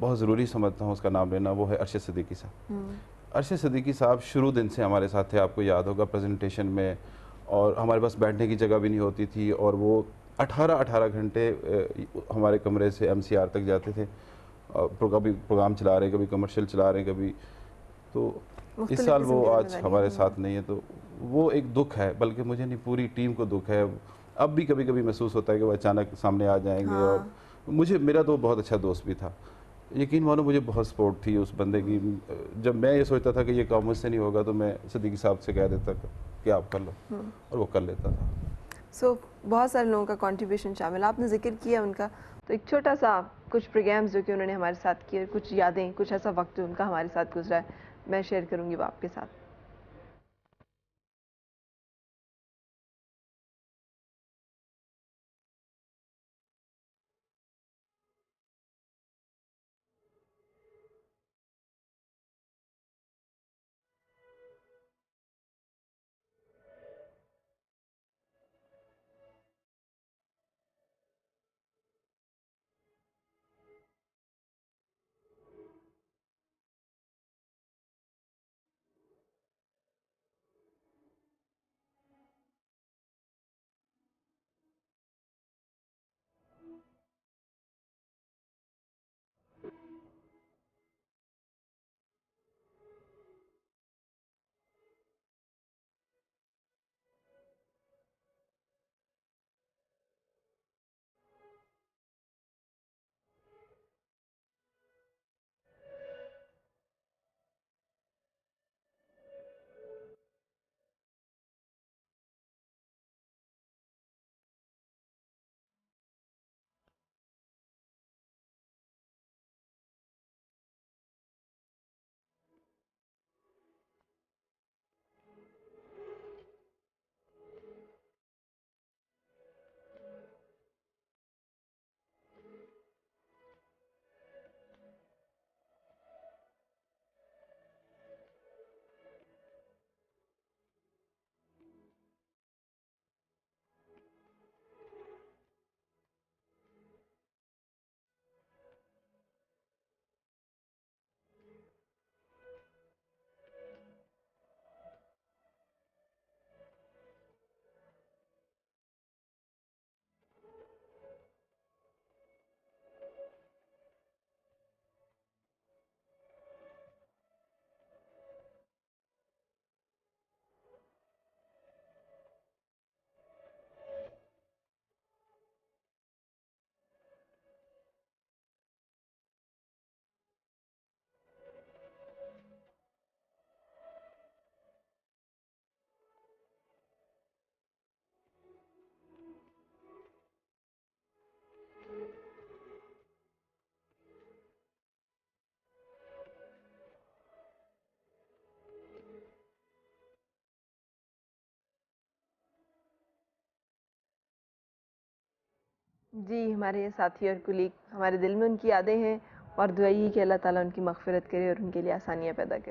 बहुत ज़रूरी समझता हूँ उसका नाम लेना, वो है अरशद सिद्दीकी साहब। अरशद सिद्दीकी साहब शुरू दिन से हमारे साथ थे, आपको याद होगा प्रेजेंटेशन में, और हमारे पास बैठने की जगह भी नहीं होती थी, और वो 18 घंटे हमारे कमरे से MCR तक जाते थे। कभी प्रोग्राम चला रहे हैं, कभी कमर्शियल चला रहे हैं, कभी तो इस मुख्तलिफ साल किस्म वो की आज जिम्मेदारियाँ। हमारे साथ नहीं है, तो वो एक दुख है, बल्कि मुझे नहीं पूरी टीम को दुख है। अब भी कभी कभी महसूस होता है कि वो अचानक सामने आ जाएंगे। और हाँ। मेरा तो बहुत अच्छा दोस्त भी था, यकीन मानो मुझे बहुत सपोर्ट थी उस बंदे की। जब मैं ये सोचता था कि ये काम मुझसे नहीं होगा, तो मैं सिद्दीकी साहब से कह देता कि आप कर लो, और वो कर लेता था। बहुत सारे लोगों का कंट्रीब्यूशन शामिल, आपने जिक्र किया उनका, तो एक छोटा सा कुछ प्रोग्राम्स जो कि उन्होंने हमारे साथ किए, कुछ यादें, कुछ ऐसा वक्त जो उनका हमारे साथ गुजरा है, मैं शेयर करूंगी वो आपके साथ। जी, हमारे साथी और कुलीग, हमारे दिल में उनकी यादें हैं, और दुआ यही कि अल्लाह ताला उनकी मग़फ़िरत करे और उनके लिए आसानियाँ पैदा करे।